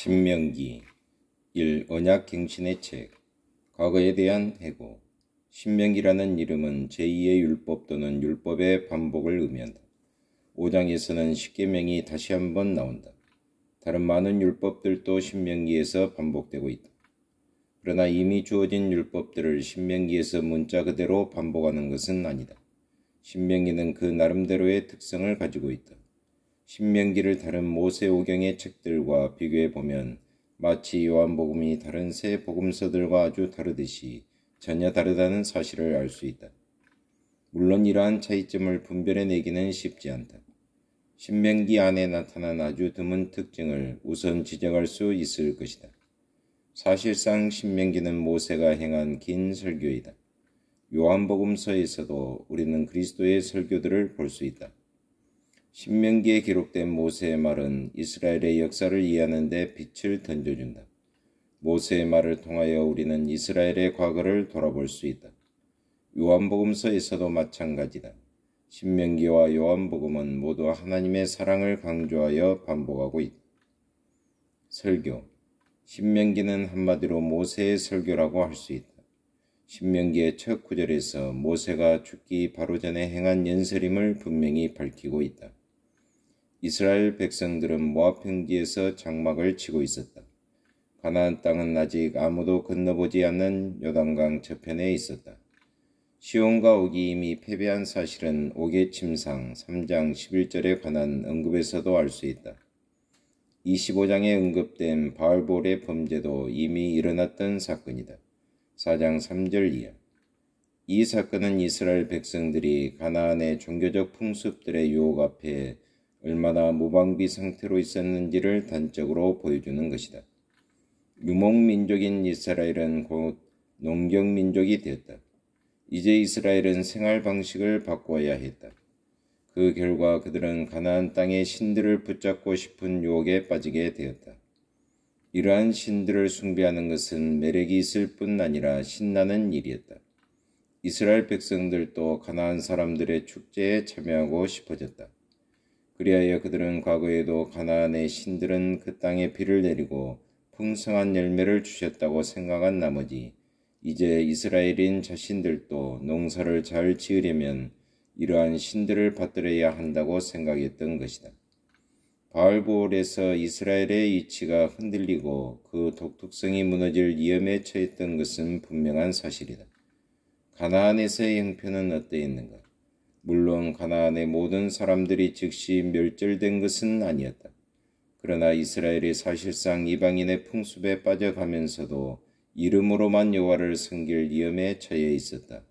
신명기 1. 언약갱신의 책. 과거에 대한 회고. 신명기라는 이름은 제2의 율법 또는 율법의 반복을 의미한다. 5장에서는 십계명이 다시 한번 나온다. 다른 많은 율법들도 신명기에서 반복되고 있다. 그러나 이미 주어진 율법들을 신명기에서 문자 그대로 반복하는 것은 아니다. 신명기는 그 나름대로의 특성을 가지고 있다. 신명기를 다른 모세오경의 책들과 비교해 보면 마치 요한복음이 다른 세 복음서들과 아주 다르듯이 전혀 다르다는 사실을 알 수 있다. 물론 이러한 차이점을 분별해내기는 쉽지 않다. 신명기 안에 나타난 아주 드문 특징을 우선 지적할 수 있을 것이다. 사실상 신명기는 모세가 행한 긴 설교이다. 요한복음서에서도 우리는 그리스도의 설교들을 볼 수 있다. 신명기에 기록된 모세의 말은 이스라엘의 역사를 이해하는 데 빛을 던져준다. 모세의 말을 통하여 우리는 이스라엘의 과거를 돌아볼 수 있다. 요한복음서에서도 마찬가지다. 신명기와 요한복음은 모두 하나님의 사랑을 강조하여 반복하고 있다. 설교. 신명기는 한마디로 모세의 설교라고 할 수 있다. 신명기의 첫 구절에서 모세가 죽기 바로 전에 행한 연설임을 분명히 밝히고 있다. 이스라엘 백성들은 모압 평지에서 장막을 치고 있었다. 가나안 땅은 아직 아무도 건너보지 않는 요단강 저편에 있었다. 시온과 옥이 이미 패배한 사실은 옥의 침상 3장 11절에 관한 언급에서도 알 수 있다. 25장에 언급된 바알볼의 범죄도 이미 일어났던 사건이다. 4장 3절 이하. 이 사건은 이스라엘 백성들이 가나안의 종교적 풍습들의 유혹 앞에 얼마나 무방비 상태로 있었는지를 단적으로 보여주는 것이다. 유목민족인 이스라엘은 곧 농경민족이 되었다. 이제 이스라엘은 생활 방식을 바꿔야 했다. 그 결과 그들은 가나안 땅의 신들을 붙잡고 싶은 유혹에 빠지게 되었다. 이러한 신들을 숭배하는 것은 매력이 있을 뿐 아니라 신나는 일이었다. 이스라엘 백성들도 가나안 사람들의 축제에 참여하고 싶어졌다. 그리하여 그들은 과거에도 가나안의 신들은 그 땅에 비를 내리고 풍성한 열매를 주셨다고 생각한 나머지 이제 이스라엘인 자신들도 농사를 잘 지으려면 이러한 신들을 받들어야 한다고 생각했던 것이다. 바알볼에서 이스라엘의 이치가 흔들리고 그 독특성이 무너질 위험에 처했던 것은 분명한 사실이다. 가나안에서의 형편은 어떠했는가? 물론 가나안의 모든 사람들이 즉시 멸절된 것은 아니었다. 그러나 이스라엘이 사실상 이방인의 풍습에 빠져가면서도 이름으로만 여호와를 섬길 위험에 처해 있었다.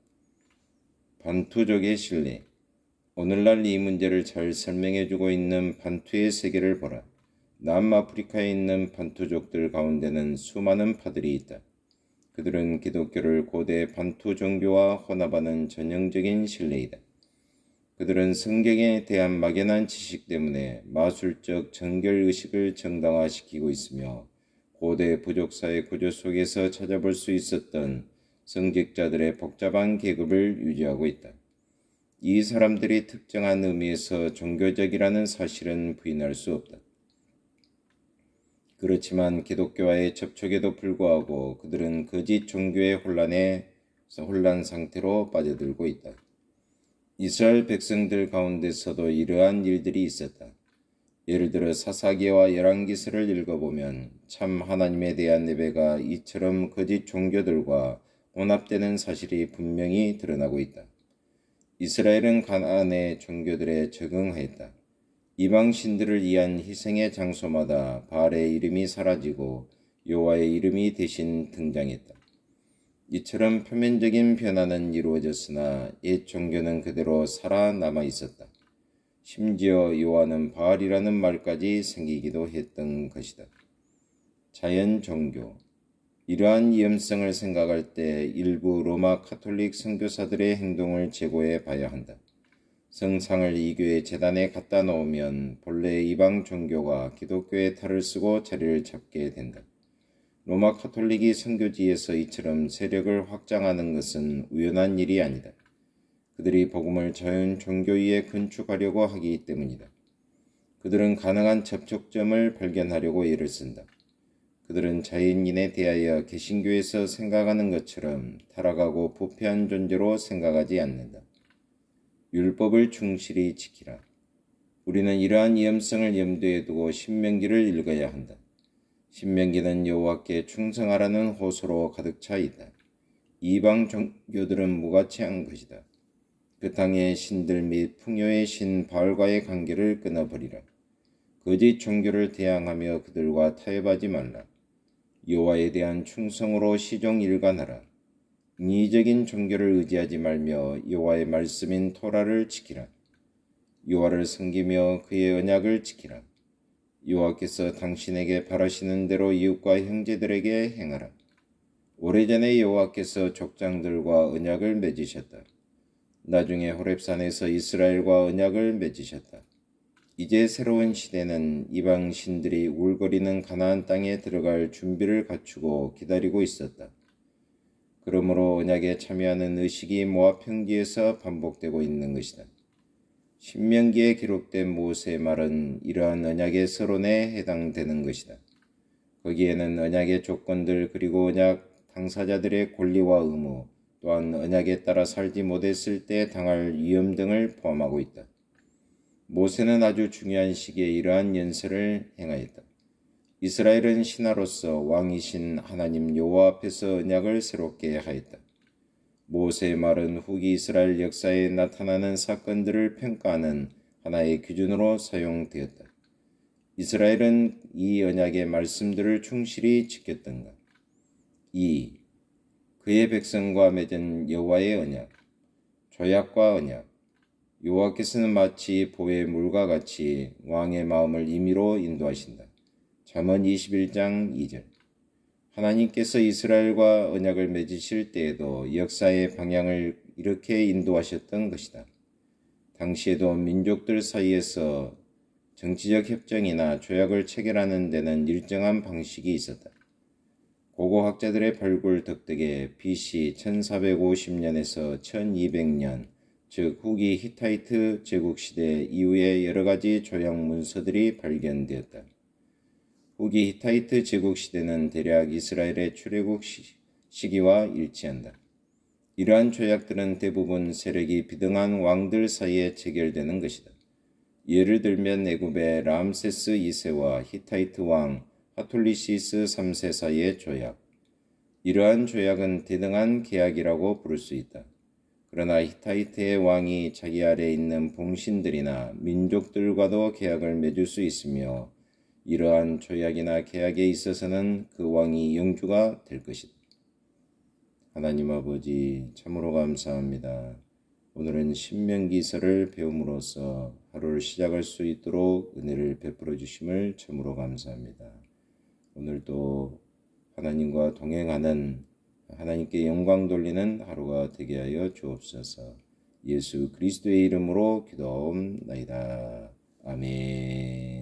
반투족의 신뢰. 오늘날 이 문제를 잘 설명해주고 있는 반투의 세계를 보라. 남아프리카에 있는 반투족들 가운데는 수많은 파들이 있다. 그들은 기독교를 고대 반투 종교와 혼합하는 전형적인 신뢰이다. 그들은 성경에 대한 막연한 지식 때문에 마술적 정결의식을 정당화시키고 있으며 고대 부족사회 구조 속에서 찾아볼 수 있었던 성직자들의 복잡한 계급을 유지하고 있다. 이 사람들이 특정한 의미에서 종교적이라는 사실은 부인할 수 없다. 그렇지만 기독교와의 접촉에도 불구하고 그들은 거짓 종교의 혼란 상태로 빠져들고 있다. 이스라엘 백성들 가운데서도 이러한 일들이 있었다. 예를 들어 사사기와 열왕기서를 읽어보면 참 하나님에 대한 예배가 이처럼 거짓 종교들과 혼합되는 사실이 분명히 드러나고 있다. 이스라엘은 가나안의 종교들에 적응하였다. 이방 신들을 위한 희생의 장소마다 바알의 이름이 사라지고 여호와의 이름이 대신 등장했다. 이처럼 표면적인 변화는 이루어졌으나 옛 종교는 그대로 살아남아 있었다. 심지어 여호와는 바알이라는 말까지 생기기도 했던 것이다. 자연 종교. 이러한 위험성을 생각할 때 일부 로마 가톨릭 선교사들의 행동을 재고해 봐야 한다. 성상을 이교의 제단에 갖다 놓으면 본래 이방 종교가 기독교의 탈을 쓰고 자리를 잡게 된다. 로마 가톨릭이 선교지에서 이처럼 세력을 확장하는 것은 우연한 일이 아니다. 그들이 복음을 자연 종교 위에 건축하려고 하기 때문이다. 그들은 가능한 접촉점을 발견하려고 애를 쓴다. 그들은 자연인에 대하여 개신교에서 생각하는 것처럼 타락하고 부패한 존재로 생각하지 않는다. 율법을 충실히 지키라. 우리는 이러한 위험성을 염두에 두고 신명기를 읽어야 한다. 신명기는 여호와께 충성하라는 호소로 가득 차 있다. 이방 종교들은 무가치한 것이다. 그 땅의 신들 및 풍요의 신 바알과의 관계를 끊어버리라. 거짓 종교를 대항하며 그들과 타협하지 말라. 여호와에 대한 충성으로 시종 일관하라. 인위적인 종교를 의지하지 말며 여호와의 말씀인 토라를 지키라. 여호와를 섬기며 그의 언약을 지키라. 여호와께서 당신에게 바라시는 대로 이웃과 형제들에게 행하라. 오래전에 여호와께서 족장들과 언약을 맺으셨다. 나중에 호렙산에서 이스라엘과 언약을 맺으셨다. 이제 새로운 시대는 이방 신들이 울거리는 가나안 땅에 들어갈 준비를 갖추고 기다리고 있었다. 그러므로 언약에 참여하는 의식이 모압 평지에서 반복되고 있는 것이다. 신명기에 기록된 모세의 말은 이러한 언약의 서론에 해당되는 것이다. 거기에는 언약의 조건들 그리고 언약 당사자들의 권리와 의무, 또한 언약에 따라 살지 못했을 때 당할 위험 등을 포함하고 있다. 모세는 아주 중요한 시기에 이러한 연설을 행하였다. 이스라엘은 신하로서 왕이신 하나님 여호와 앞에서 언약을 새롭게 하였다. 모세의 말은 후기 이스라엘 역사에 나타나는 사건들을 평가하는 하나의 기준으로 사용되었다. 이스라엘은 이 언약의 말씀들을 충실히 지켰던가? 2. 그의 백성과 맺은 여호와의 언약, 조약과 언약. 여호와께서는 마치 보의 물과 같이 왕의 마음을 임의로 인도하신다. 잠언 21장 2절. 하나님께서 이스라엘과 언약을 맺으실 때에도 역사의 방향을 이렇게 인도하셨던 것이다. 당시에도 민족들 사이에서 정치적 협정이나 조약을 체결하는 데는 일정한 방식이 있었다. 고고학자들의 발굴 덕택에 BC 1450년에서 1200년, 즉 후기 히타이트 제국시대 이후의 여러가지 조약 문서들이 발견되었다. 후기 히타이트 제국시대는 대략 이스라엘의 출애굽 시기와 일치한다. 이러한 조약들은 대부분 세력이 비등한 왕들 사이에 체결되는 것이다. 예를 들면 애굽의 람세스 2세와 히타이트 왕 하툴리시스 3세 사이의 조약. 이러한 조약은 대등한 계약이라고 부를 수 있다. 그러나 히타이트의 왕이 자기 아래에 있는 봉신들이나 민족들과도 계약을 맺을 수 있으며 이러한 조약이나 계약에 있어서는 그 왕이 영주가 될 것이다. 하나님 아버지 참으로 감사합니다. 오늘은 신명기서를 배움으로써 하루를 시작할 수 있도록 은혜를 베풀어 주심을 참으로 감사합니다. 오늘도 하나님과 동행하는 하나님께 영광 돌리는 하루가 되게 하여 주옵소서. 예수 그리스도의 이름으로 기도하옵나이다. 아멘.